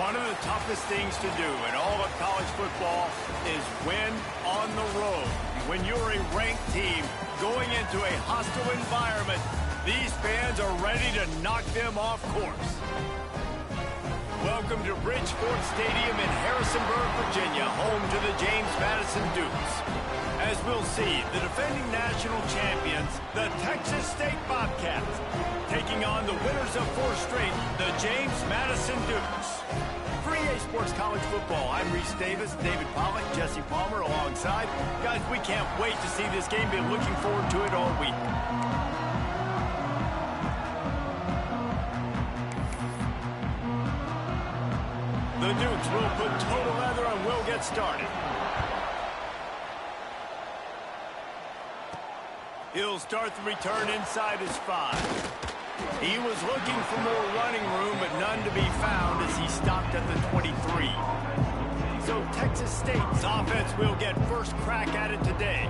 One of the toughest things to do in all of college football is win on the road. When you're a ranked team going into a hostile environment, these fans are ready to knock them off course. Welcome to Bridgeport Stadium in Harrisonburg, Virginia, home to the James Madison Dukes. As we'll see, the defending national champions, the Texas State Bobcats, taking on the winners of 4 straight, the James Madison Dukes. For EA Sports College Football, I'm Reese Davis, David Pollack, Jesse Palmer alongside. Guys, we can't wait to see this game. Been looking forward to it all week. The Dukes will put total leather and will get started. He'll start the return inside his 5. He was looking for more running room, but none to be found as he stopped at the 23. So Texas State's offense will get first crack at it today.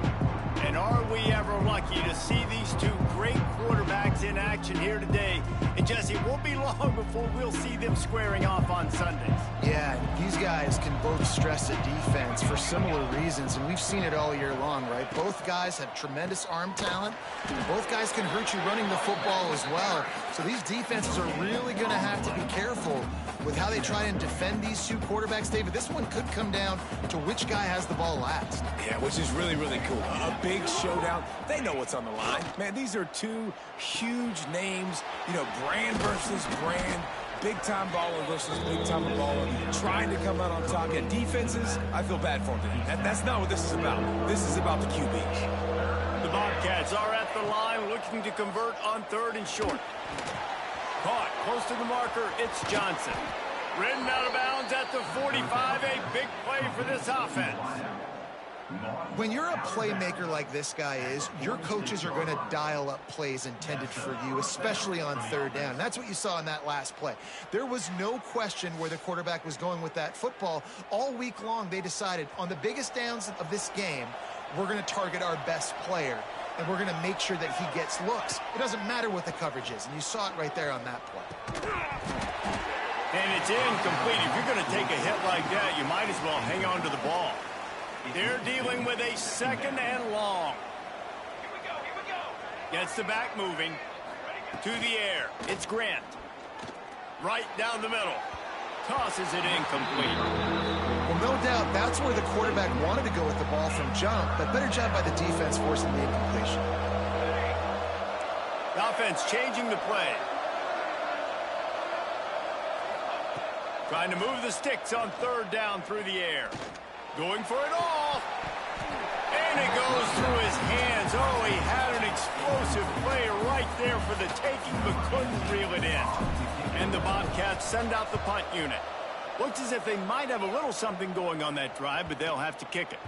And are we ever lucky to see these two great quarterbacks in action here today? And Jesse, it won't be long before we'll see them squaring off on Sundays. Yeah, these guys can both stress a defense for similar reasons, and we've seen it all year long, right? Both guys have tremendous arm talent, and both guys can hurt you running the football as well. So these defenses are really going to have to be careful with how they try and defend these two quarterbacks. David, this one could come down to which guy has the ball last. Yeah, which is really, really cool. A big showdown. They know what's on the line. Man, these are two huge names, you know, brand versus brand, big-time baller versus big-time baller, trying to come out on top. Yeah, defenses, I feel bad for them today. That's not what this is about. This is about the QBs. The Bobcats are at the line looking to convert on 3rd and short. Caught close to the marker, it's Johnson. Ridden out of bounds at the 45, a big play for this offense. When you're a playmaker like this guy is, your coaches are going to dial up plays intended for you, especially on 3rd down. That's what you saw in that last play. There was no question where the quarterback was going with that football. All week long, they decided on the biggest downs of this game, we're going to target our best player, and we're going to make sure that he gets looks. It doesn't matter what the coverage is, and you saw it right there on that play. And it's incomplete. If you're going to take a hit like that, you might as well hang on to the ball. They're dealing with a 2nd and long. Gets the back moving. To the air. It's Grant. Right down the middle. Tosses it incomplete. Well, no doubt that's where the quarterback wanted to go with the ball from jump, but better job by the defense forcing the incompletion. The offense changing the play. Trying to move the sticks on 3rd down through the air. Going for it all. And it goes through his hands. Oh, he had an explosive play right there for the taking, but couldn't reel it in. And the Bobcats send out the punt unit. Looks as if they might have a little something going on that drive, but they'll have to kick it.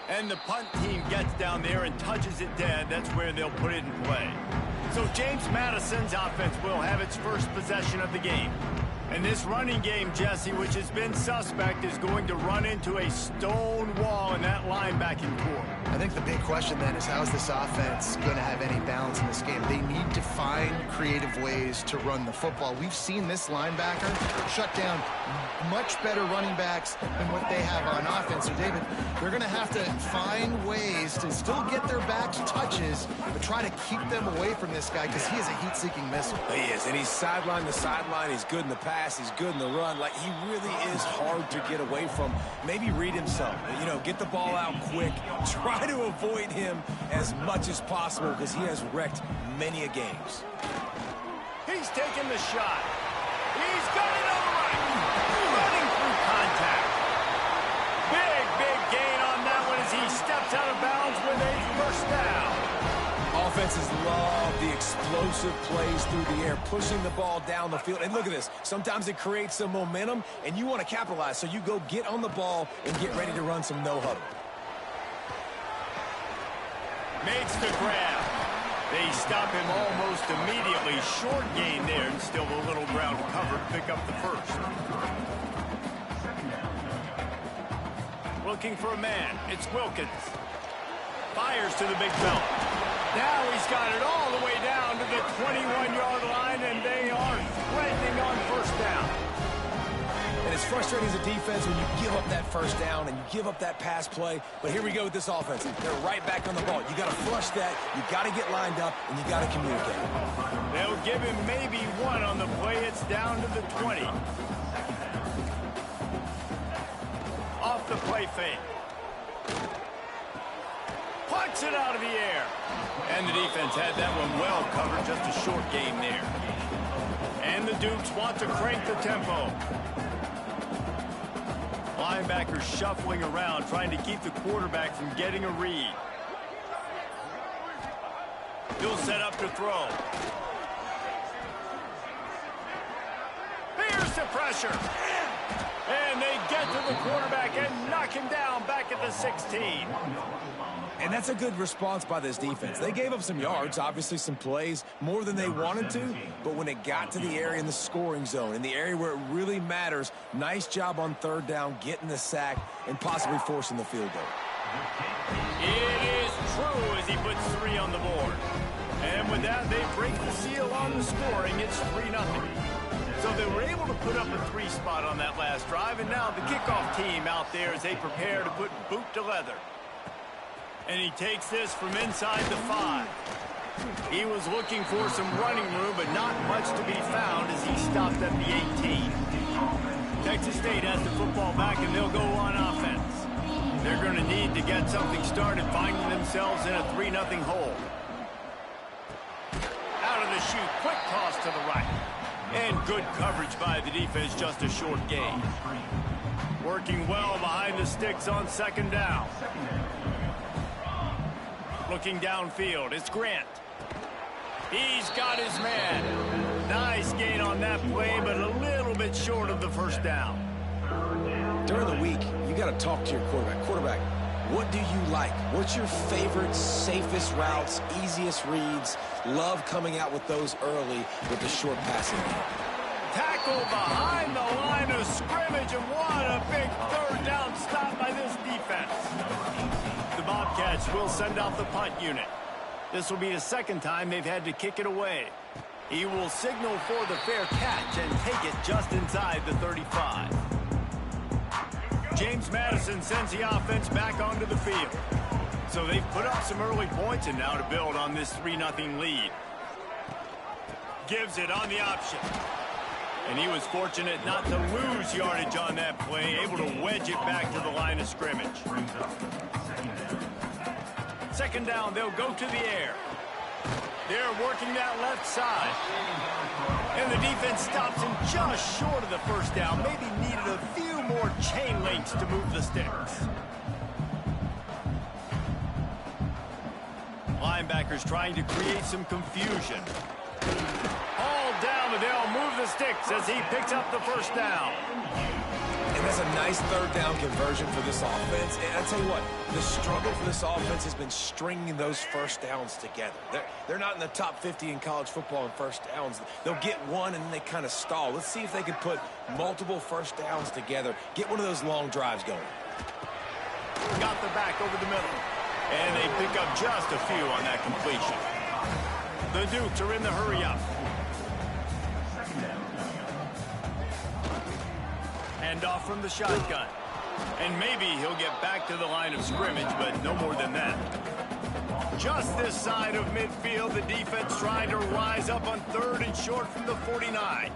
And the punt team gets down there and touches it dead. That's where they'll put it in play. So James Madison's offense will have its first possession of the game. And this running game, Jesse, which has been suspect, is going to run into a stone wall in that linebacking core. I think the big question then is, how is this offense going to have any balance in this game? They need to find creative ways to run the football. We've seen this linebacker shut down much better running backs than what they have on offense. So, David, they're going to have to find ways to still get their backs touches, but try to keep them away from this guy because he is a heat-seeking missile. He is, and he's sideline to sideline. He's good in the pass. He's good in the run. Like, he really is hard to get away from. Maybe read himself. You know, get the ball out quick. Try to avoid him as much as possible because he has wrecked many a games. He's taking the shot. He's got it on the right. Running through contact. Big gain on that one as he steps out of bounds with a first down. Offenses love the explosive plays through the air, pushing the ball down the field. And look at this. Sometimes it creates some momentum, and you want to capitalize. So you go get on the ball and get ready to run some no-huddle. Makes the grab. They stop him almost immediately. Short gain there, and still a little ground cover to pick up the first. Looking for a man. It's Wilkins. Fires to the big fella. Now he's got it all the way down to the 21-yard line, and they are threatening on first down. And Man, it's frustrating as a defense when you give up that first down and you give up that pass play. But here we go with this offense. They're right back on the ball. You got to flush that. You got to get lined up, and you got to communicate. They'll give him maybe one on the play. It's down to the 20. Off the play fake. Puts it out of the air. And the defense had that one well covered. Just a short game there. And the Dukes want to crank the tempo. Linebackers shuffling around, trying to keep the quarterback from getting a read. He'll set up to throw. Here's the pressure. And they get to the quarterback and knock him down back at the 16. And that's a good response by this defense. They gave up some yards, obviously some plays, more than they wanted to, but when it got to the area in the scoring zone, in the area where it really matters, nice job on third down, getting the sack, and possibly forcing the field goal. It is true as he puts 3 on the board. And with that, they break the seal on the scoring. It's 3-0. So they were able to put up a 3 spot on that last drive, and now the kickoff team out there as they prepare to put boot to leather. And he takes this from inside the 5. He was looking for some running room, but not much to be found as he stopped at the 18. Texas State has the football back, and they'll go on offense. They're going to need to get something started, finding themselves in a 3-0 hole. Out of the chute, quick toss to the right. And good coverage by the defense, just a short gain. Working well behind the sticks on second down. Looking downfield, it's Grant. He's got his man. Nice gain on that play, but a little bit short of the first down. During the week, you got to talk to your quarterback. Quarterback, what do you like? What's your favorite, safest routes, easiest reads? Love coming out with those early with the short passing game. Tackle behind the line of scrimmage, and what a big third down stop by this defense. The Bobcats will send out the punt unit. This will be the second time they've had to kick it away. He will signal for the fair catch and take it just inside the 35. James Madison sends the offense back onto the field. So they've put up some early points, and now to build on this 3-0 lead. Gives it on the option. And he was fortunate not to lose yardage on that play, able to wedge it back to the line of scrimmage. Second down, they'll go to the air. They're working that left side. And the defense stops him just short of the first down. Maybe needed a few more chain links to move the sticks. Linebackers trying to create some confusion. All down, but they'll move the sticks as he picks up the first down. And that's a nice third down conversion for this offense. And I tell you what, the struggle for this offense has been stringing those first downs together. They're not in the top 50 in college football in first downs. They'll get one and then they kind of stall. Let's see if they can put multiple first downs together, get one of those long drives going. Got the back over the middle. And they pick up just a few on that completion. The Dukes are in the hurry up. Hand off from the shotgun. And maybe he'll get back to the line of scrimmage, but no more than that. Just this side of midfield, the defense trying to rise up on third and short from the 49.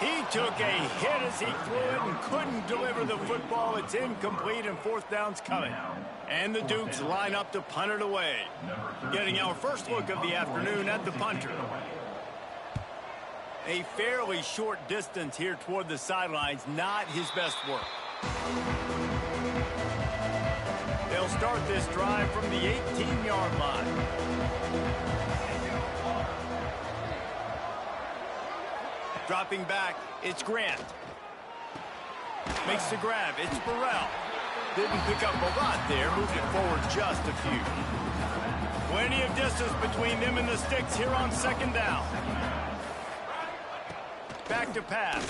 He took a hit as he threw it and couldn't deliver the football. It's incomplete and fourth down's coming. And the Dukes line up to punt it away. Getting our first look of the afternoon at the punter. A fairly short distance here toward the sidelines, not his best work. They'll start this drive from the 18-yard line. Dropping back, it's Grant. Makes the grab, it's Burrell. Didn't pick up a lot there, moved it forward just a few. Plenty of distance between them and the sticks here on second down. Back to pass.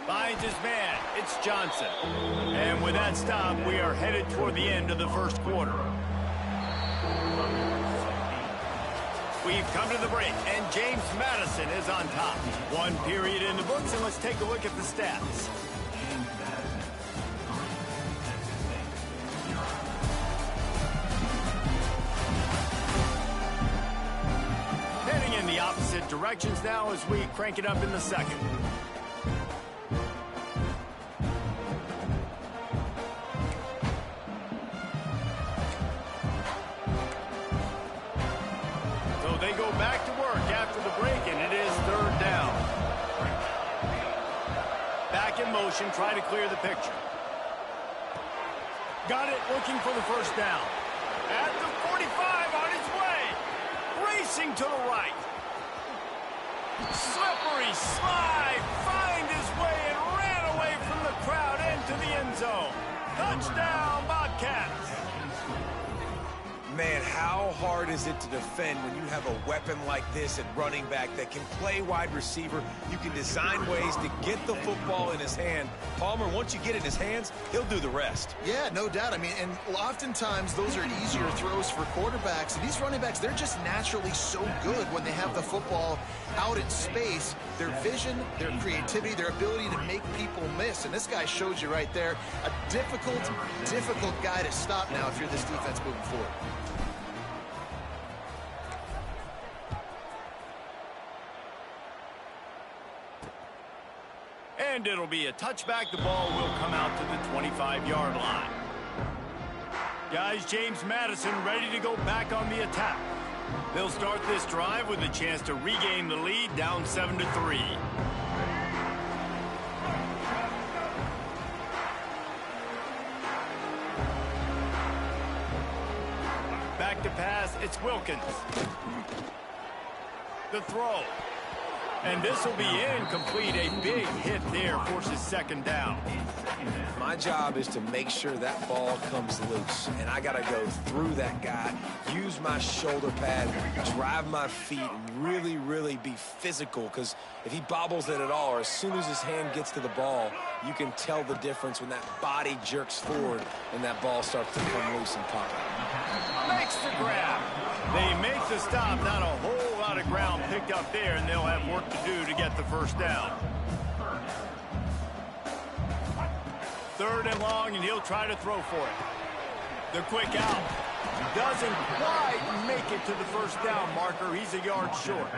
Finds his man, it's Johnson. And with that stop, we are headed toward the end of the first quarter. We've come to the break, and James Madison is on top. One period in the books, and let's take a look at the stats. Heading in the opposite directions now as we crank it up in the second. They go back to work after the break, and it is third down. Back in motion, try to clear the picture. Got it, looking for the first down. At the 45, on his way. Racing to the right. Slippery slide, find his way and ran away from the crowd into the end zone. Touchdown, Bobcats. Man, how hard is it to defend when you have a weapon like this at running back that can play wide receiver? You can design ways to get the football in his hand. Palmer, once you get it in his hands, he'll do the rest. Yeah, no doubt. I mean, and oftentimes those are easier throws for quarterbacks. And these running backs, they're just naturally so good when they have the football out in space. Their vision, their creativity, their ability to make people miss. And this guy shows you right there, a difficult guy to stop now if you're this defense moving forward. And it'll be a touchback. The ball will come out to the 25-yard line. Guys, James Madison ready to go back on the attack. They'll start this drive with a chance to regain the lead, down 7-3. Back to pass, it's Wilkins. The throw. And this will be incomplete. A big hit there forces second down. My job is to make sure that ball comes loose. And I got to go through that guy, use my shoulder pad, drive my feet, and really be physical. Because if he bobbles it at all, or as soon as his hand gets to the ball, you can tell the difference when that body jerks forward and that ball starts to come loose and pop out. Makes the grab. They make the stop. Not a whole lot of ground picked up there, and they'll have work to do to get the first down. Third and long, and he'll try to throw for it. The quick out. Doesn't quite make it to the first down marker. He's a yard short.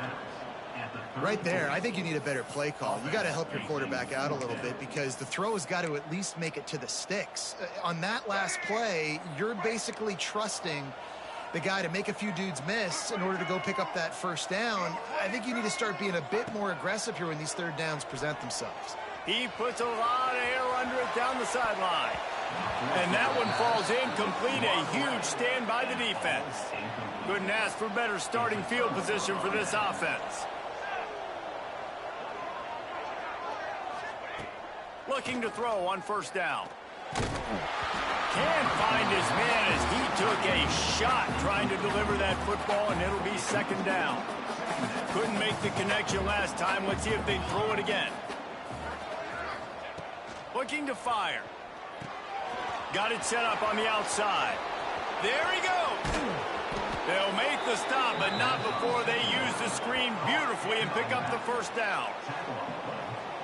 Right there, I think you need a better play call. You got to help your quarterback out a little bit because the throw has got to at least make it to the sticks. On that last play, you're basically trusting the guy to make a few dudes miss in order to go pick up that first down. I think you need to start being a bit more aggressive here when these third downs present themselves. He puts a lot of air under it down the sideline. And that one falls incomplete. A huge stand by the defense. Couldn't ask for better starting field position for this offense. Looking to throw on first down. Can't find his man as he took a shot trying to deliver that football, and it'll be second down. Couldn't make the connection last time. Let's see if they throw it again. Looking to fire. Got it set up on the outside. There he goes. They'll make the stop, but not before they use the screen beautifully and pick up the first down.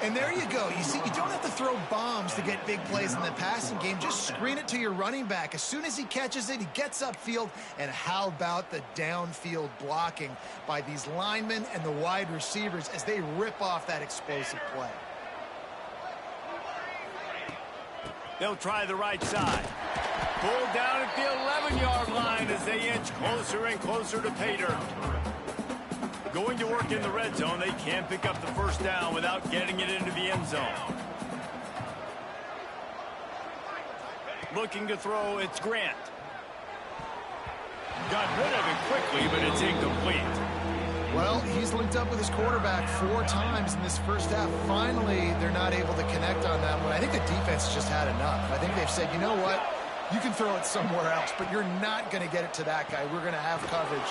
And there you go. You see, you don't have to throw bombs to get big plays in the passing game. Just screen it to your running back. As soon as he catches it, he gets upfield. And how about the downfield blocking by these linemen and the wide receivers as they rip off that explosive play? They'll try the right side. Pulled down at the 11-yard line as they inch closer and closer to pay dirt. Going to work in the red zone. They can't pick up the first down without getting it into the end zone. Looking to throw, it's Grant. Got rid of it quickly, but it's incomplete. Well, he's linked up with his quarterback 4 times in this first half. Finally, they're not able to connect on that one. I think the defense just had enough. I think they've said, you know what? You can throw it somewhere else, but you're not going to get it to that guy. We're going to have coverage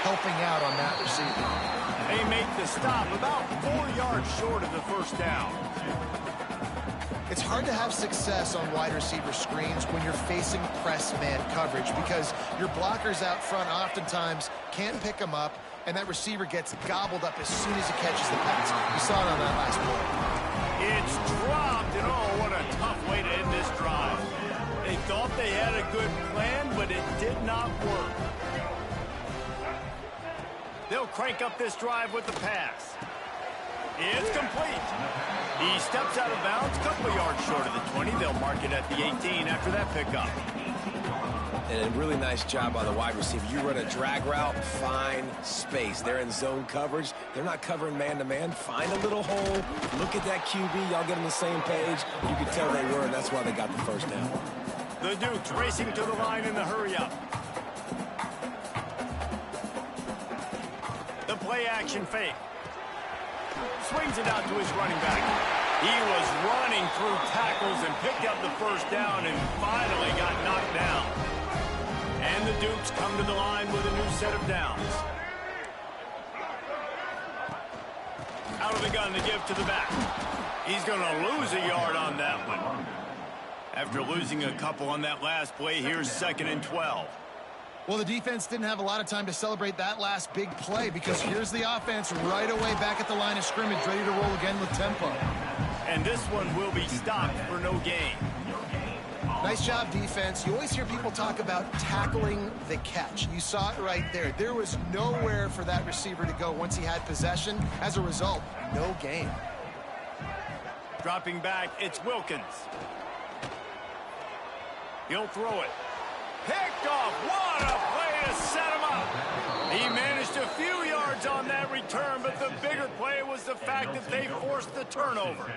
helping out on that receiver. They make the stop about 4 yards short of the first down. It's hard to have success on wide receiver screens when you're facing press man coverage because your blockers out front oftentimes can't pick them up, and that receiver gets gobbled up as soon as he catches the pass. You saw it on that last play. It's dropped, and oh, what a tough way to end this drive. They thought they had a good plan, but it did not work. They'll crank up this drive with the pass. It's complete. He steps out of bounds, a couple yards short of the 20. They'll mark it at the 18 after that pickup. And a really nice job by the wide receiver. You run a drag route, find space. They're in zone coverage. They're not covering man-to-man. Find a little hole. Look at that QB. Y'all get on the same page. You could tell they were, and that's why they got the first down. The Dukes racing to the line in the hurry-up. The play-action fake. Swings it out to his running back. He was running through tackles and picked up the first down and finally got knocked down. And the Dukes come to the line with a new set of downs. Out of the gun to give to the back. He's going to lose a yard on that one. After losing a couple on that last play, here's 2nd and 12. Well, the defense didn't have a lot of time to celebrate that last big play because here's the offense right away back at the line of scrimmage, ready to roll again with tempo. And this one will be stopped for no gain. Nice job, defense. You always hear people talk about tackling the catch. You saw it right there. There was nowhere for that receiver to go once he had possession. As a result, no gain. Dropping back, it's Wilkins. He'll throw it. Picked off. What a play to set him up. He managed a few yards on that return, but the bigger play was the fact that they forced the turnover.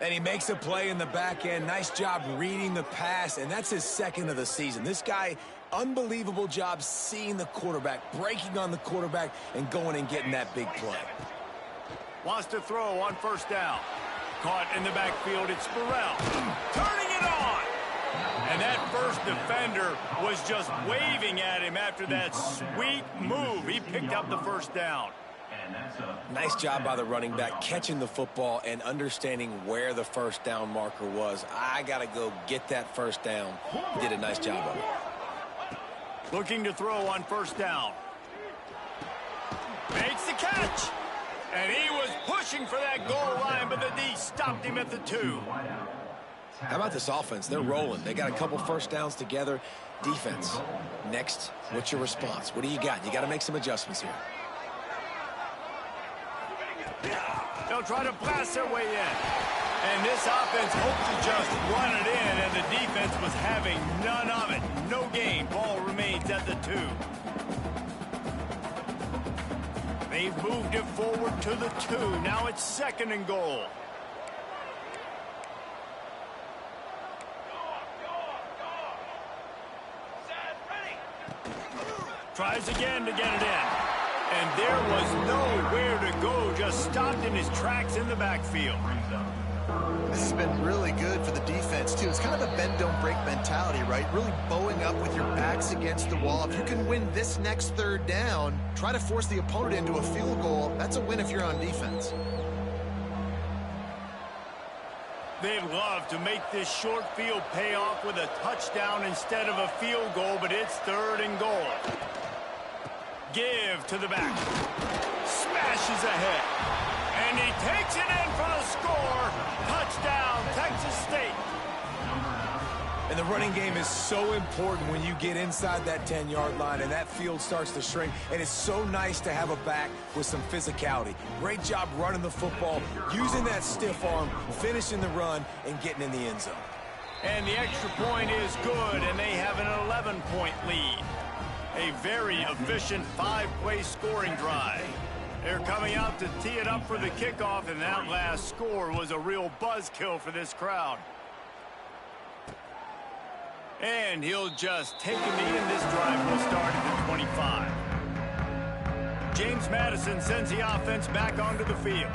And he makes a play in the back end. Nice job reading the pass, and that's his 2nd of the season. This guy, unbelievable job seeing the quarterback, breaking on the quarterback, and going and getting that big play. Wants to throw on first down. Caught in the backfield, it's Burrell. Turning it on. And that first defender was just waving at him after that sweet move. He picked up the first down. Nice job by the running back, catching the football and understanding where the first down marker was. I got to go get that first down. He did a nice job of it. Looking to throw on first down. Makes the catch. And he was pushing for that goal line, but the D stopped him at the 2. How about this offense? They're rolling. They got a couple first downs together. Defense, next, what's your response? What do you got? You got to make some adjustments here. They'll try to blast their way in. And this offense hoped to just run it in, and the defense was having none of it. No gain. Ball remains at the 2. They've moved it forward to the 2. Now it's 2nd and goal. Tries again to get it in. And there was nowhere to go, just stopped in his tracks in the backfield. This has been really good for the defense, too. It's kind of a bend-don't-break mentality, right? Really bowing up with your backs against the wall. If you can win this next 3rd down, try to force the opponent into a field goal. That's a win if you're on defense. They'd love to make this short field pay off with a touchdown instead of a field goal, but it's 3rd and goal. Give to the back. Smashes ahead. And he takes it in for the score. Touchdown, Texas State. And the running game is so important when you get inside that 10-yard line and that field starts to shrink. And it's so nice to have a back with some physicality. Great job running the football, using that stiff arm, finishing the run, and getting in the end zone. And the extra point is good, and they have an 11-point lead. A very efficient 5-play scoring drive. They're coming out to tee it up for the kickoff, and that last score was a real buzzkill for this crowd. And he'll just take a knee, and this drive will start at the 25. James Madison sends the offense back onto the field.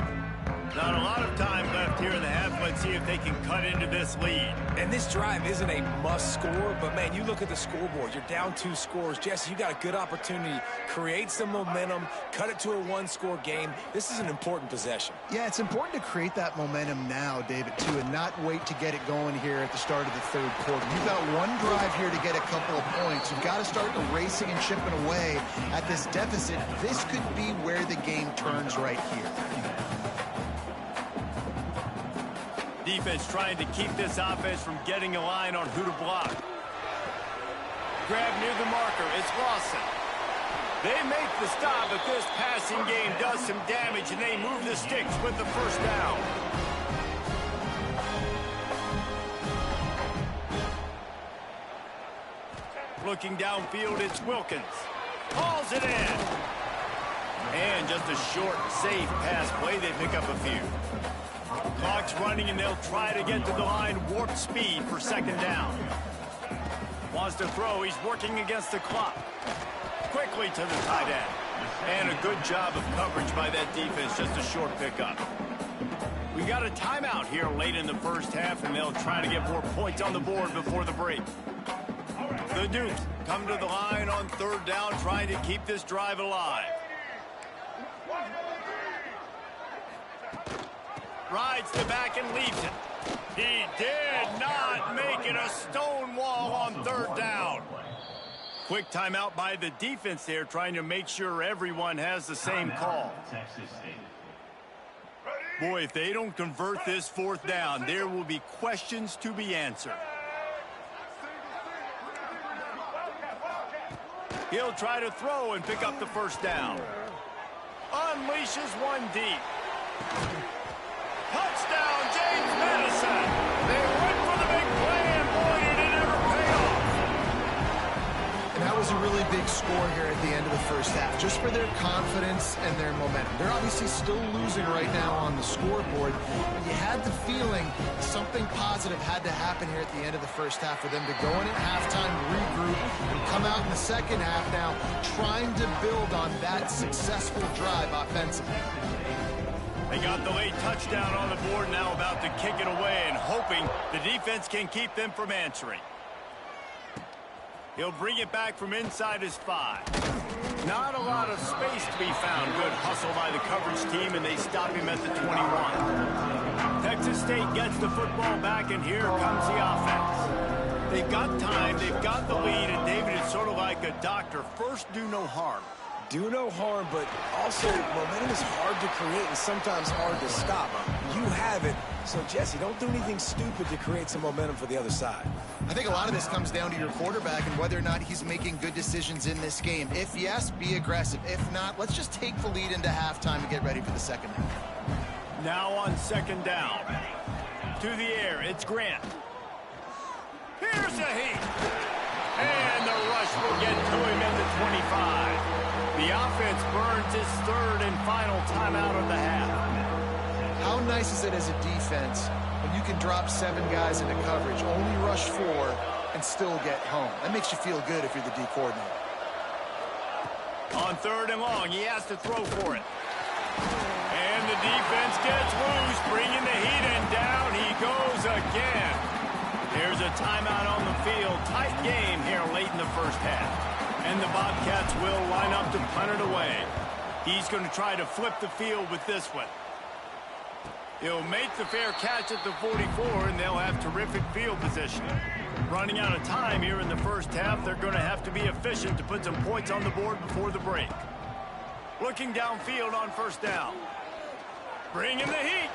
Not a lot of time left here in the half. Let's see if they can cut into this lead. And this drive isn't a must score, but, man, you look at the scoreboard. You're down 2 scores. Jesse, you got a good opportunity. Create some momentum. Cut it to a 1-score game. This is an important possession. Yeah, it's important to create that momentum now, David, too, and not wait to get it going here at the start of the third quarter. You've got one drive here to get a couple of points. You've got to start racing and chipping away at this deficit. This could be where the game turns right here. Defense trying to keep this offense from getting a line on who to block. Grab near the marker. It's Lawson. They make the stop, but this passing game does some damage, and they move the sticks with the first down. Looking downfield, it's Wilkins. Hauls it in. And just a short, safe pass play. They pick up a few. Clock's running, and they'll try to get to the line. Warp speed for second down. Wants to throw. He's working against the clock. Quickly to the tight end. And a good job of coverage by that defense. Just a short pickup. We got a timeout here late in the first half, and they'll try to get more points on the board before the break. The Dukes come to the line on third down, trying to keep this drive alive. Rides the back and leaves it. He did not make it a stone wall on third down. Quick timeout by the defense there, trying to make sure everyone has the same call. Boy, if they don't convert this fourth down, there will be questions to be answered. He'll try to throw and pick up the first down. Unleashes one deep. Touchdown, James Madison. They went for the big play, and boy, did it ever pay off. And that was a really big score here at the end of the first half, just for their confidence and their momentum. They're obviously still losing right now on the scoreboard, but you had the feeling something positive had to happen here at the end of the first half for them to go in at halftime, regroup, and come out in the second half now trying to build on that successful drive offensively. They got the late touchdown on the board, now about to kick it away and hoping the defense can keep them from answering. He'll bring it back from inside his 5. Not a lot of space to be found. Good hustle by the coverage team, and they stop him at the 21. Texas State gets the football back, and here comes the offense. They've got time, they've got the lead, and David is sort of like a doctor. First, do no harm. Do no harm, but also momentum is hard to create and sometimes hard to stop. You have it, so Jesse, don't do anything stupid to create some momentum for the other side. I think a lot of this comes down to your quarterback and whether or not he's making good decisions in this game. If yes, be aggressive. If not, let's just take the lead into halftime and get ready for the second half. Now on second down. To the air, it's Grant. Here's a heat. And the rush will get to him at the 25. The offense burns its third and final timeout of the half. How nice is it as a defense when you can drop 7 guys into coverage, only rush 4, and still get home? That makes you feel good if you're the D coordinator. On third and long, he has to throw for it. And the defense gets loose, bringing the heat, and down he goes again. There's a timeout on the field. Tight game here late in the first half. And the Bobcats will line up to punt it away. He's going to try to flip the field with this one. He'll make the fair catch at the 44, and they'll have terrific field position. Running out of time here in the first half, they're going to have to be efficient to put some points on the board before the break. Looking downfield on first down. Bringing the heat.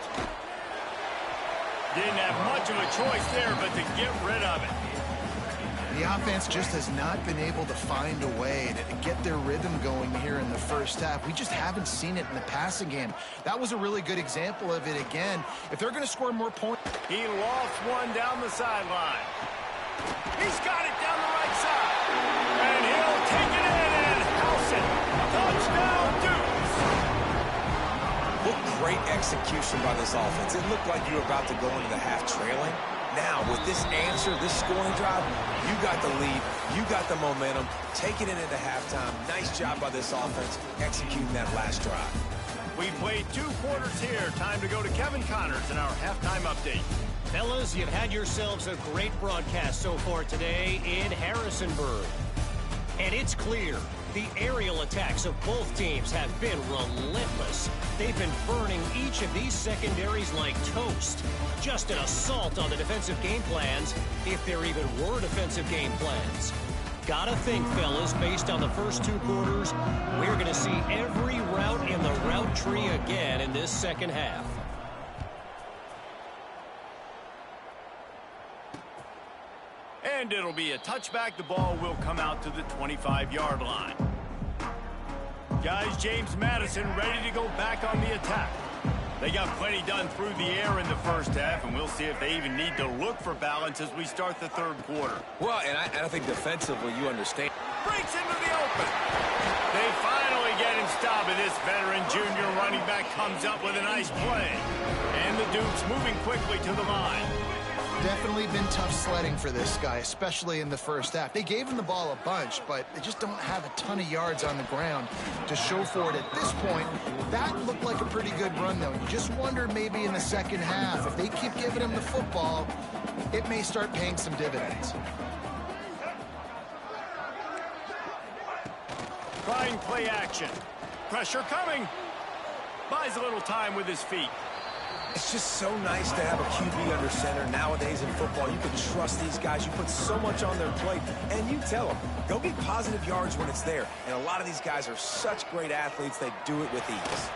Didn't have much of a choice there, but to get rid of it. The offense just has not been able to find a way to get their rhythm going here in the first half. We just haven't seen it in the passing game. That was a really good example of it again. If they're going to score more points. He lost one down the sideline. He's got it down the right side. And he'll take it in and house it. Touchdown, Dukes. What great execution by this offense. It looked like you were about to go into the half trailing. Now, with this answer, this scoring drive, you got the lead, you got the momentum, taking it into halftime. Nice job by this offense executing that last drive. We played 2 quarters here. Time to go to Kevin Connors in our halftime update. Fellas, you've had yourselves a great broadcast so far today in Harrisonburg. And it's clear, the aerial attacks of both teams have been relentless. They've been burning each of these secondaries like toast. Just an assault on the defensive game plans, if there even were defensive game plans. Gotta think, fellas, based on the first 2 quarters, we're going to see every route in the route tree again in this second half. And it'll be a touchback. The ball will come out to the 25-yard line. Guys, James Madison ready to go back on the attack. They got plenty done through the air in the first half, and we'll see if they even need to look for balance as we start the third quarter. Well, and I think defensively, you understand. Breaks into the open. They finally get him stopped, and this veteran junior running back comes up with a nice play. And the Dukes moving quickly to the line. Definitely been tough sledding for this guy, especially in the first half. They gave him the ball a bunch, but they just don't have a ton of yards on the ground to show for it at this point. That looked like a pretty good run, though. You just wonder maybe in the second half, if they keep giving him the football, it may start paying some dividends. Trying play action. Pressure coming. Buys a little time with his feet. It's just so nice to have a QB under center. Nowadays in football, you can trust these guys. You put so much on their plate, and you tell them, go get positive yards when it's there. And a lot of these guys are such great athletes, they do it with ease.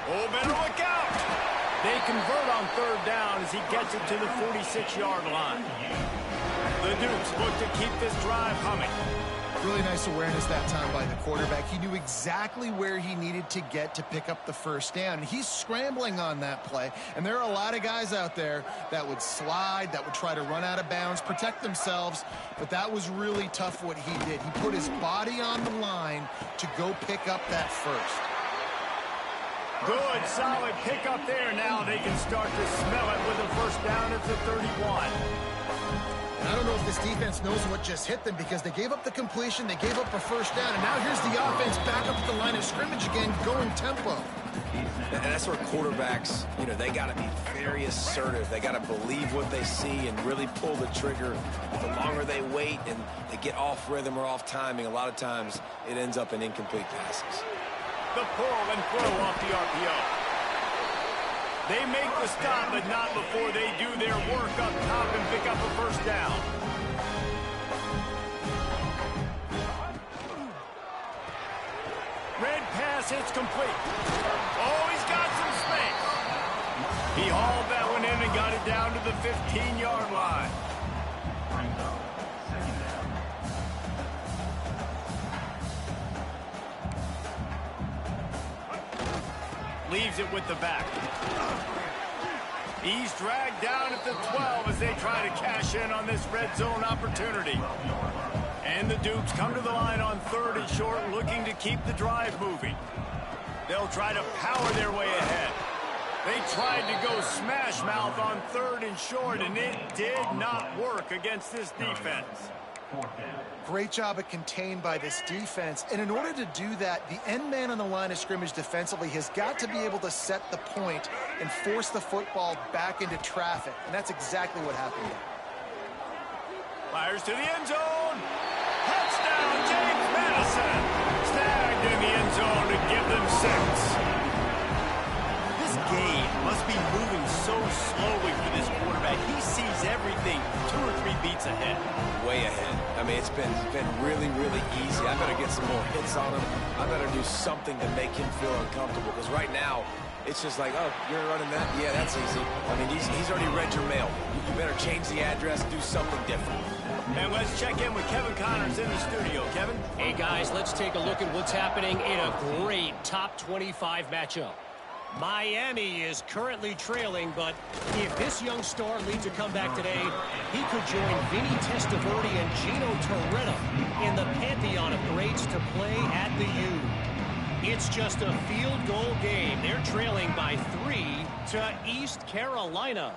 Oh, better look out! They convert on third down as he gets it to the 46-yard line. The Dukes look to keep this drive humming. Really nice awareness that time by the quarterback. He knew exactly where he needed to get to pick up the first down. He's scrambling on that play, and there are a lot of guys out there that would slide, that would try to run out of bounds, protect themselves, but that was really tough what he did. He put his body on the line to go pick up that first. Good, solid pick up there. Now they can start to smell it with a first down at the 31. And I don't know if this defense knows what just hit them, because they gave up the completion, they gave up a first down, and now here's the offense back up at the line of scrimmage again, going tempo. And that's where quarterbacks, they got to be very assertive. They got to believe what they see and really pull the trigger. The longer they wait and they get off rhythm or off timing, a lot of times it ends up in incomplete passes. The pull and throw off the RPO. They make the stop, but not before they do their work up top and pick up a first down. Red pass hits complete. Oh, he's got some space. He hauled that one in and got it down to the 15-yard line. Leaves it with the back. He's dragged down at the 12 as they try to cash in on this red zone opportunity. And the Dukes come to the line on third and short, looking to keep the drive moving. They'll try to power their way ahead. They tried to go smash mouth on third and short, and it did not work against this defense. Great job at contained by this defense. And in order to do that, the end man on the line of scrimmage defensively has got to be able to set the point and force the football back into traffic. And that's exactly what happened there. Fires to the end zone. Touchdown, James Madison. Snagged in the end zone to give them 6. This game must be moving so slowly for this quarterback. He sees everything 2 or 3 beats ahead. Way ahead. I mean, it's been really, really easy. I better get some more hits on him. I better do something to make him feel uncomfortable, because right now, it's just like, oh, you're running that? Yeah, that's easy. I mean, he's already read your mail. You better change the address, do something different. And let's check in with Kevin Connors in the studio. Kevin? Hey, guys, let's take a look at what's happening in a great top 25 matchup. Miami is currently trailing, but if this young star leads a comeback today, he could join Vinny Testaverde and Gino Toretta in the pantheon of greats to play at the U. It's just a field goal game. They're trailing by 3 to East Carolina.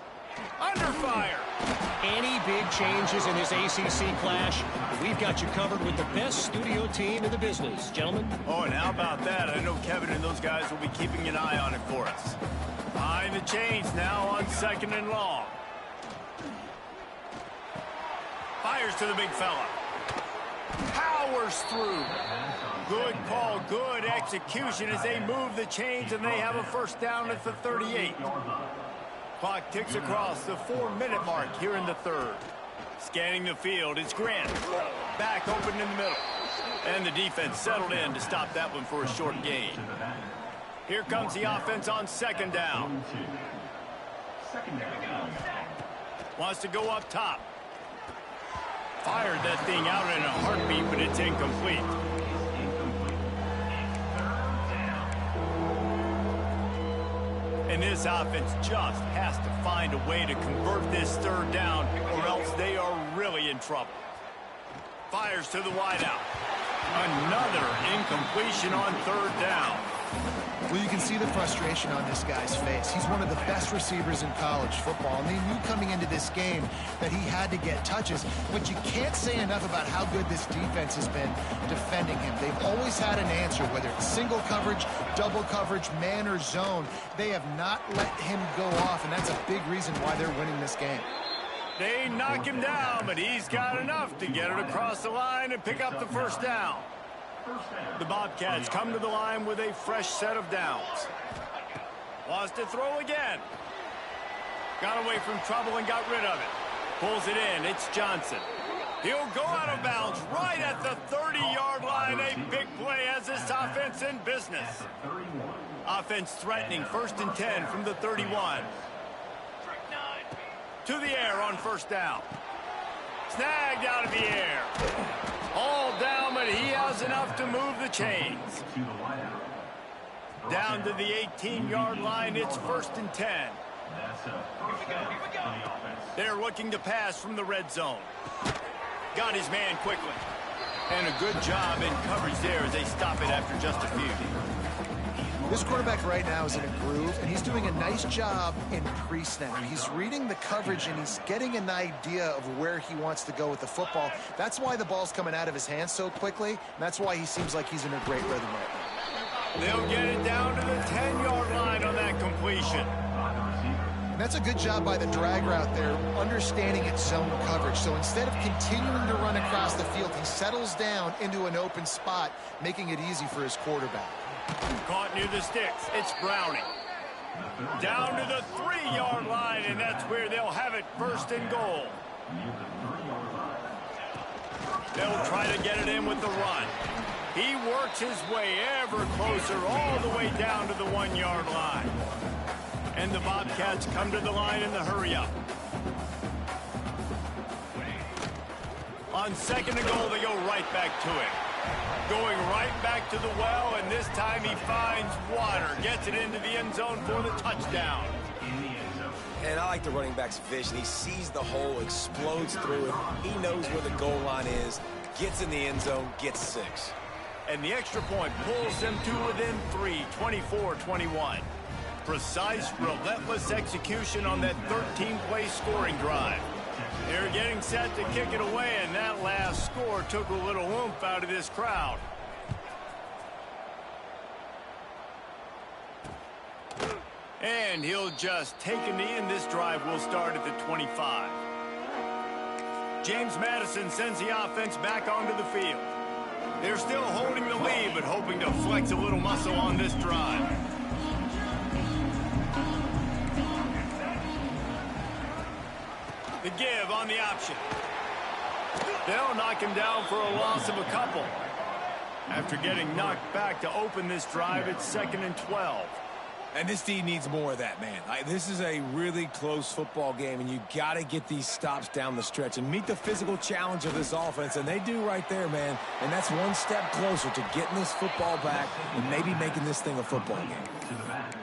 Under fire. Any big changes in this ACC clash, we've got you covered with the best studio team in the business, gentlemen. Oh, and how about that? I know Kevin and those guys will be keeping an eye on it for us. Behind the chains now on 2nd and long. Fires to the big fella. Powers through. Good call, good execution as they move the chains, and they have a first down at the 38. Clock ticks across the 4-minute mark here in the 3rd. Scanning the field, it's Grant. Back open in the middle. And the defense settled in to stop that one for a short gain. Here comes the offense on 2nd down. Wants to go up top. Fired that thing out in a heartbeat, but it's incomplete. And this offense just has to find a way to convert this 3rd down, or else they are really in trouble. Fires to the wideout. Another incompletion on 3rd down. Well, you can see the frustration on this guy's face. He's one of the best receivers in college football, and they knew coming into this game that he had to get touches, but you can't say enough about how good this defense has been defending him. They've always had an answer, whether it's single coverage, double coverage, man or zone. They have not let him go off, and that's a big reason why they're winning this game. They knock him down, but he's got enough to get it across the line and pick up the first down. The Bobcats come to the line with a fresh set of downs. Wants to throw again. Got away from trouble and got rid of it. Pulls it in. It's Johnson. He'll go out of bounds right at the 30-yard line. A big play as this offense in business. Offense threatening 1st and 10 from the 31. To the air on 1st down. Snagged out of the air. All down, but he has enough to move the chains. Down to the 18-yard line, it's 1st and 10. They're looking to pass from the red zone. Got his man quickly. And a good job in coverage there as they stop it after just a few. This quarterback right now is in a groove, and he's doing a nice job in pre-snap. He's reading the coverage, and he's getting an idea of where he wants to go with the football. That's why the ball's coming out of his hands so quickly, and that's why he seems like he's in a great rhythm right now. They'll get it down to the 10-yard line on that completion. And that's a good job by the drag route there, understanding its zone coverage. So instead of continuing to run across the field, he settles down into an open spot, making it easy for his quarterback. Caught near the sticks. It's Browning. Down to the 3-yard line, and that's where they'll have it 1st and goal. They'll try to get it in with the run. He works his way ever closer all the way down to the 1-yard line. And the Bobcats come to the line in the hurry-up. On 2nd and goal, they go right back to it. Going right back to the well, and this time he finds water. Gets it into the end zone for the touchdown. And I like the running back's vision. He sees the hole, explodes through it. He knows where the goal line is, gets in the end zone, gets 6. And the extra point pulls them to within 3, 24-21. Precise, relentless execution on that 13-play scoring drive. They're getting set to kick it away, and that last score took a little oomph out of this crowd. And he'll just take a knee, and this drive will start at the 25. James Madison sends the offense back onto the field. They're still holding the lead, but hoping to flex a little muscle on this drive. The give on the option. They'll knock him down for a loss of a couple. After getting knocked back to open this drive, it's 2nd and 12. And this team needs more of that, man. This is a really close football game, and you got to get these stops down the stretch and meet the physical challenge of this offense, and they do right there, man. And that's one step closer to getting this football back and maybe making this thing a football game.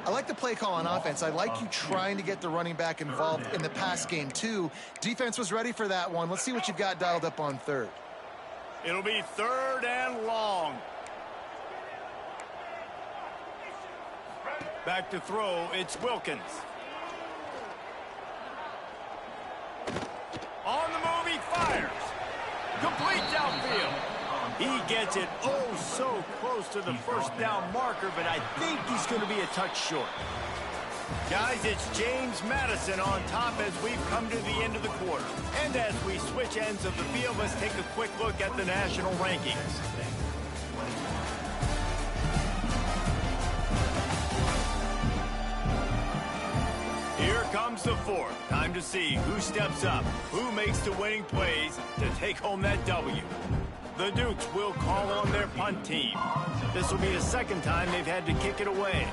I like the play call on offense. I like you trying to get the running back involved in the pass game, too. Defense was ready for that one. Let's see what you've got dialed up on 3rd. It'll be 3rd and long. Back to throw, it's Wilkins. Complete downfield. He gets it oh so close to the first down marker, but I think he's going to be a touch short. Guys, it's James Madison on top as we've come to the end of the quarter. And as we switch ends of the field, let's take a quick look at the national rankings. Here comes the fourth. Time to see who steps up, who makes the winning plays to take home that W. The Dukes will call on their punt team. This will be the second time they've had to kick it away.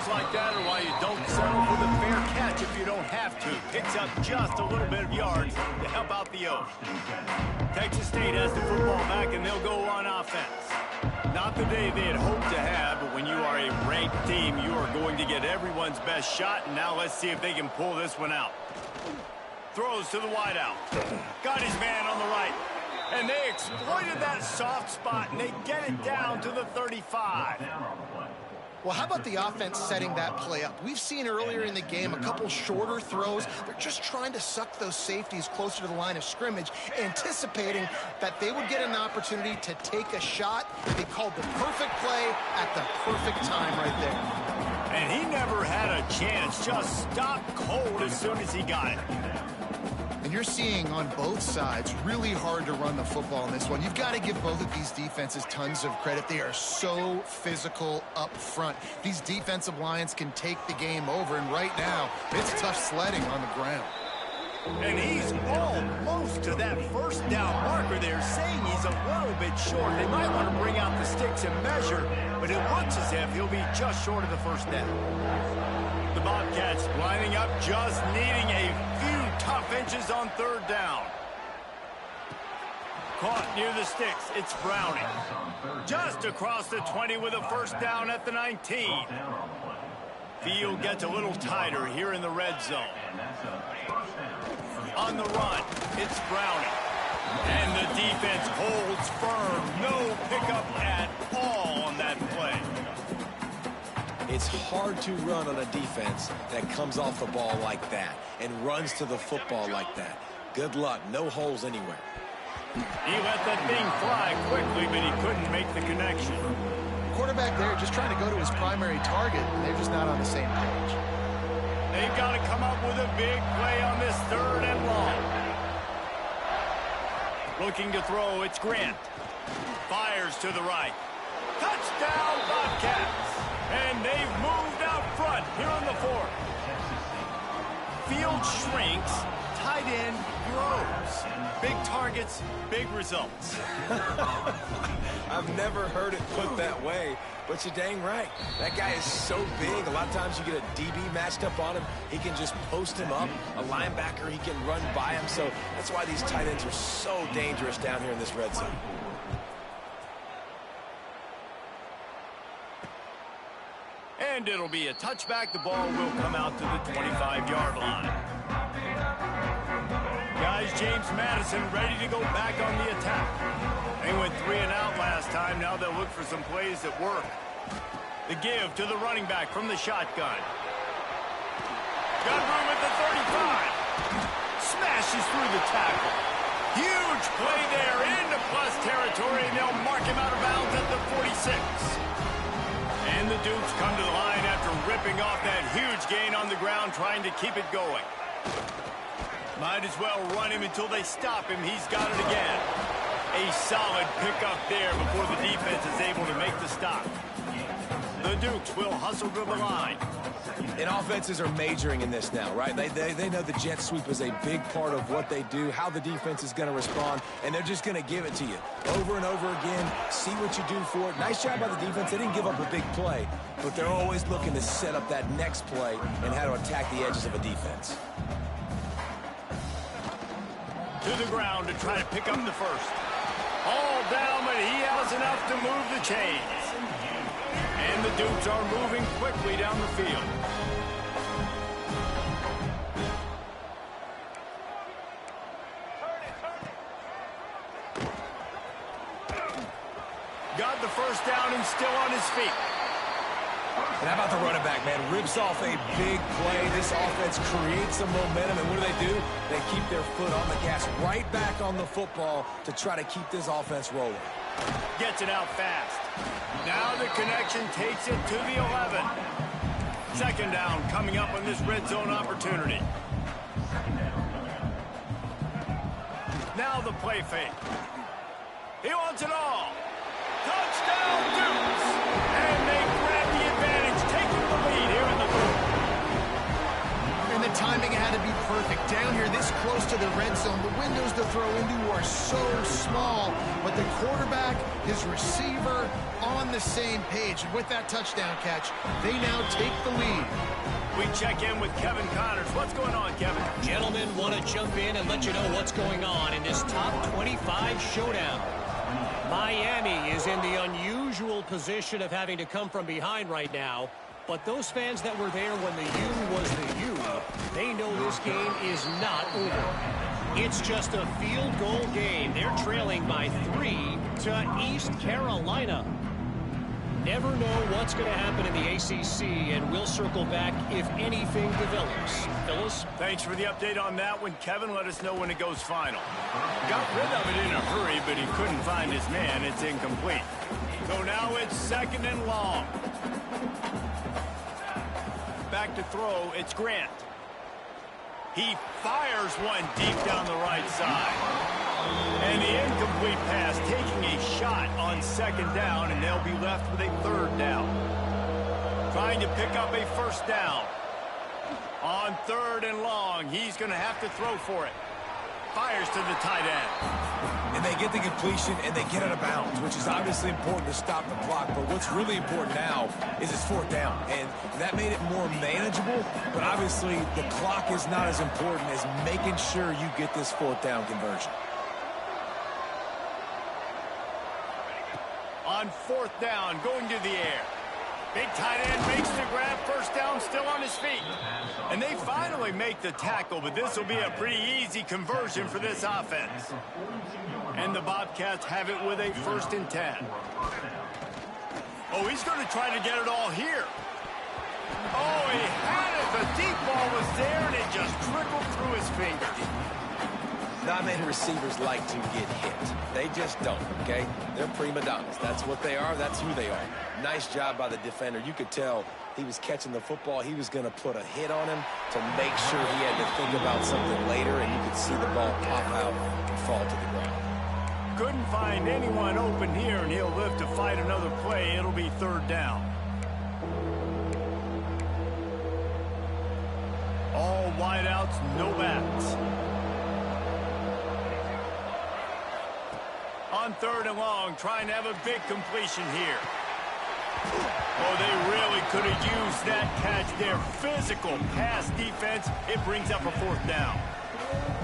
Like that or why you don't settle for the fair catch if you don't have to. Picks up just a little bit of yards to help out the Oaks. Texas State has the football back and they'll go on offense. Not the day they had hoped to have, but when you are a ranked team, you are going to get everyone's best shot, and now let's see if they can pull this one out. Throws to the wideout. Got his man on the right. And they exploited that soft spot, and they get it down to the 35. Well, how about the offense setting that play up? We've seen earlier in the game a couple shorter throws. They're just trying to suck those safeties closer to the line of scrimmage, anticipating that they would get an opportunity to take a shot. They called the perfect play at the perfect time right there. And he never had a chance, just stopped cold as soon as he got it. And you're seeing on both sides really hard to run the football in this one. You've got to give both of these defenses tons of credit. They are so physical up front. These defensive lines can take the game over, and right now, it's tough sledding on the ground. And he's almost to that first down marker there, saying he's a little bit short. They might want to bring out the sticks and measure, but it looks as if he'll be just short of the first down. The Bobcats lining up, just needing a few tough inches on third down. Caught near the sticks, it's Browning. Just across the 20 with a first down at the 19. Field gets a little tighter here in the red zone. On the run, it's Browning. And the defense holds firm. No pickup at all on that play. It's hard to run on a defense that comes off the ball like that and runs to the football like that. Good luck. No holes anywhere. He let that thing fly quickly, but he couldn't make the connection. Quarterback there just trying to go to his primary target, and they're just not on the same page. They've got to come up with a big play on this third and long. Looking to throw, it's Grant. Fires to the right. Touchdown, Bobcats! And they've moved out front here on the fourth. Field shrinks, tight end grows. Big targets, big results. I've never heard it put that way, but you're dang right. That guy is so big. A lot of times you get a DB matched up on him. He can just post him up. A linebacker, he can run by him. So that's why these tight ends are so dangerous down here in this red zone. And it'll be a touchback. The ball will come out to the 25-yard line. Guys, James Madison ready to go back on the attack. They went 3 and out last time. Now they'll look for some plays that work. The give to the running back from the shotgun. Got room at the 35. Smashes through the tackle. Huge play there into plus territory, and they'll mark him out of bounds at the 46. And the Dukes come to the line after ripping off that huge gain on the ground, trying to keep it going. Might as well run him until they stop him. He's got it again. A solid pickup there before the defense is able to make the stop. The Dukes will hustle to the line. And offenses are majoring in this now, right? They know the jet sweep is a big part of what they do, how the defense is going to respond, and they're just going to give it to you over and over again, see what you do for it. Nice job by the defense. They didn't give up a big play, but they're always looking to set up that next play and how to attack the edges of a defense. To the ground to try to pick up the first. All down, but he has enough to move the chains. And the Dukes are moving quickly down the field. Got the first down and still on his feet. And how about the running back, man? Rips off a big play. This offense creates some momentum, and what do? They keep their foot on the gas, right back on the football to try to keep this offense rolling. Gets it out fast. Now the connection takes it to the 11. Second down coming up on this red zone opportunity. Now the play fake. He wants it all. Touchdown, Dukes! And they grab the advantage, taking the lead here in the fourth. And the timing had to be perfect. Down here, this close to the red zone, the windows to throw into are so small, but the quarterback, his receiver, on the same page. And with that touchdown catch, they now take the lead. We check in with Kevin Connors. What's going on, Kevin? Gentlemen, want to jump in and let you know what's going on in this top 25 showdown. Miami is in the unusual position of having to come from behind right now. But those fans that were there when the U was the U, they know this game is not over. It's just a field goal game. They're trailing by 3 to East Carolina. Never know what's going to happen in the ACC, and we'll circle back if anything develops. Phyllis? Thanks for the update on that one, Kevin. Let us know when it goes final. Got rid of it in a hurry, but he couldn't find his man. It's incomplete. So now it's second and long. Back to throw, it's Grant. He fires one deep down the right side. And the incomplete pass taking a shot on second down, and they'll be left with a third down. Trying to pick up a first down. On third and long, he's going to have to throw for it. Fires to the tight end. And they get the completion, and they get out of bounds, which is obviously important to stop the clock. But what's really important now is it's fourth down. And that made it more manageable. But obviously, the clock is not as important as making sure you get this fourth down conversion. On fourth down, going to the air. Big tight end makes the grab, first down, still on his feet. And they finally make the tackle, but this will be a pretty easy conversion for this offense. And the Bobcats have it with a 1st and 10. Oh, he's going to try to get it all here. Oh, he had it. The deep ball was there, and it just trickled through his fingers. Not many receivers like to get hit. They just don't, okay? They're prima donnas. That's what they are. That's who they are. Nice job by the defender. You could tell he was catching the football. He was going to put a hit on him to make sure he had to think about something later, and you could see the ball pop out and fall to the ground. Couldn't find anyone open here, and he'll live to fight another play. It'll be third down. All wideouts, no backs. On third and long, trying to have a big completion here. Oh, they really could have used that catch there. Physical pass defense. It brings up a fourth down.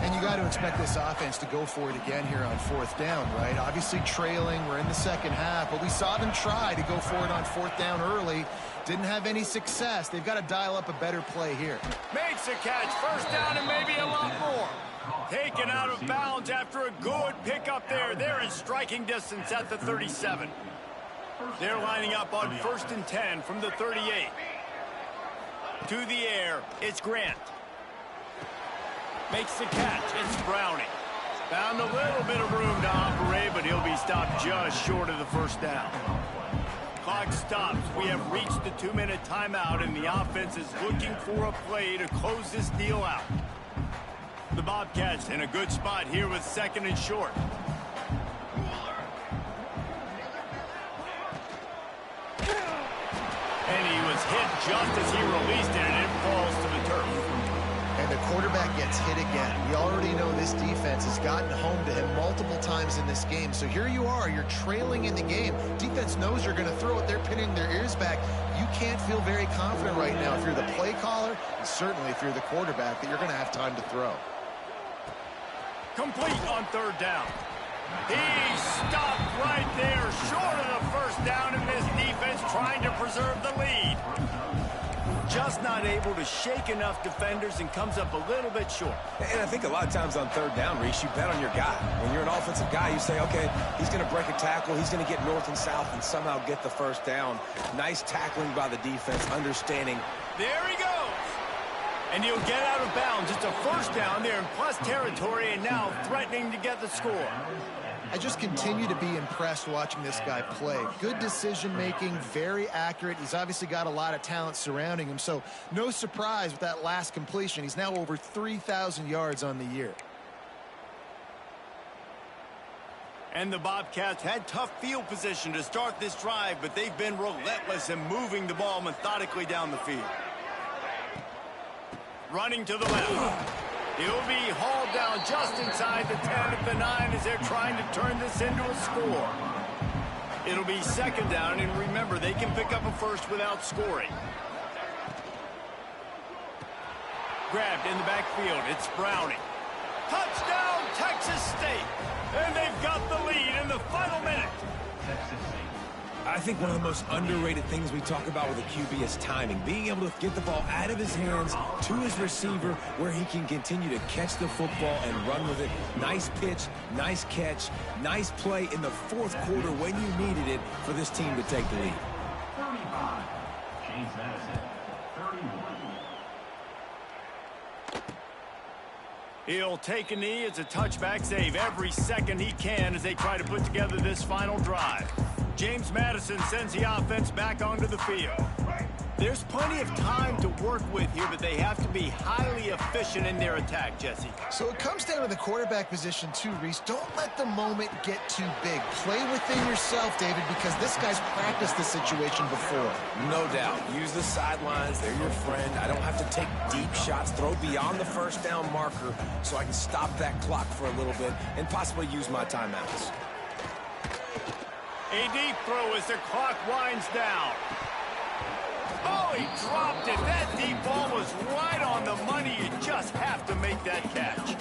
And you got to expect this offense to go for it again here on fourth down, right? Obviously trailing, we're in the second half, but we saw them try to go for it on fourth down early. Didn't have any success. They've got to dial up a better play here. Makes a catch, first down and maybe a lot more. Taken out of bounds after a good pickup there. They're in striking distance at the 37. They're lining up on 1st and 10 from the 38. To the air, it's Grant. Makes the catch, it's Browning. Found a little bit of room to operate, but he'll be stopped just short of the first down. Clock stops. We have reached the 2-minute timeout, and the offense is looking for a play to close this deal out. The Bobcats in a good spot here with second and short. And he was hit just as he released it, and it falls to the turf. And the quarterback gets hit again. We already know this defense has gotten home to him multiple times in this game. So here you are, you're trailing in the game. Defense knows you're going to throw it. They're pinning their ears back. You can't feel very confident right now if you're the play caller, and certainly if you're the quarterback, that you're going to have time to throw. Complete on third down. He stopped right there, short of the first down, and this defense trying to preserve the lead. just not able to shake enough defenders and comes up a little bit short. And I think a lot of times on third down, Reese, you bet on your guy. When you're an offensive guy, you say, okay, he's going to break a tackle, he's going to get north and south and somehow get the first down. Nice tackling by the defense, understanding. There he goes. And he'll get out of bounds. It's a first down there in plus territory and now threatening to get the score. I just continue to be impressed watching this guy play. Good decision-making, very accurate. He's obviously got a lot of talent surrounding him, so no surprise with that last completion. He's now over 3,000 yards on the year. And the Bobcats had tough field position to start this drive, but they've been relentless in moving the ball methodically down the field. Running to the left. He'll be hauled down just inside the 10 at the 9 as they're trying to turn this into a score. It'll be second down, and remember, they can pick up a first without scoring. Grabbed in the backfield. It's Browning. Touchdown, Texas State. And they've got the lead in the final minute. I think one of the most underrated things we talk about with a QB is timing. Being able to get the ball out of his hands to his receiver where he can continue to catch the football and run with it. Nice pitch, nice catch, nice play in the fourth quarter when you needed it for this team to take the lead. 35, James Madison, 31. He'll take a knee as a touchback save every second he can as they try to put together this final drive. James Madison sends the offense back onto the field. There's plenty of time to work with here, but they have to be highly efficient in their attack, Jesse. So it comes down to the quarterback position too, Reese. Don't let the moment get too big. Play within yourself, David, because this guy's practiced this situation before. No doubt. Use the sidelines. They're your friend. I don't have to take deep shots. Throw beyond the first down marker so I can stop that clock for a little bit and possibly use my timeouts. A deep throw as the clock winds down. Oh, he dropped it. That deep ball was right on the money. You just have to make that catch.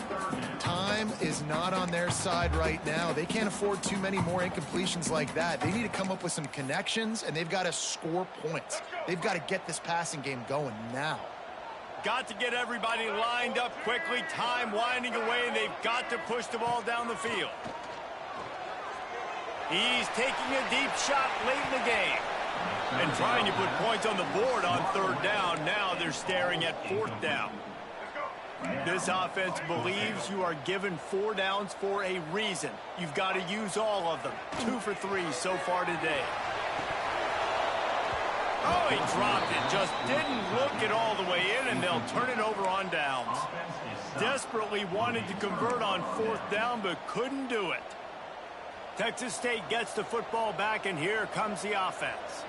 Time is not on their side right now. They can't afford too many more incompletions like that. They need to come up with some connections, and they've got to score points. They've got to get this passing game going now. Got to get everybody lined up quickly. Time winding away, and they've got to push the ball down the field. He's taking a deep shot late in the game. And trying to put points on the board on third down. Now they're staring at fourth down. This offense believes you are given 4 downs for a reason. You've got to use all of them. 2 for 3 so far today. Oh, he dropped it. Just didn't look it all the way in, and they'll turn it over on downs. Desperately wanted to convert on fourth down, but couldn't do it. Texas State gets the football back, and here comes the offense.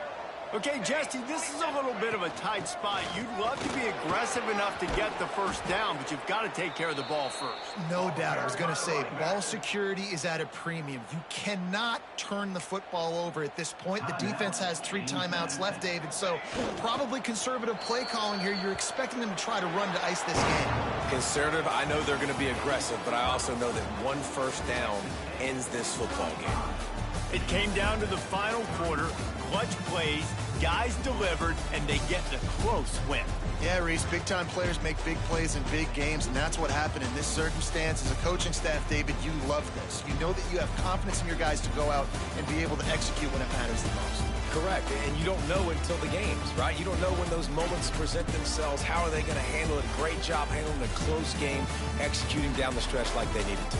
Okay, Jesse, this is a little bit of a tight spot. You'd love to be aggressive enough to get the first down, but you've got to take care of the ball first. No doubt. I was going to say, ball security is at a premium. You cannot turn the football over at this point. The defense has 3 timeouts left, David, so probably conservative play calling here. You're expecting them to try to run to ice this game. Conservative, I know they're going to be aggressive, but I also know that 1 first down ends this football game. It came down to the final quarter. Clutch plays, guys delivered, and they get the close win. Yeah, Reese, big-time players make big plays in big games, and that's what happened in this circumstance. As a coaching staff, David, you love this. You know that you have confidence in your guys to go out and be able to execute when it matters the most. Correct, and you don't know until the games, right? You don't know when those moments present themselves. How are they going to handle it? Great job handling a close game, executing down the stretch like they needed to.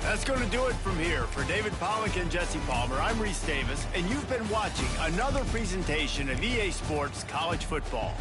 That's going to do it from here. For David Pollack and Jesse Palmer, I'm Reese Davis, and you've been watching another presentation of EA Sports College Football.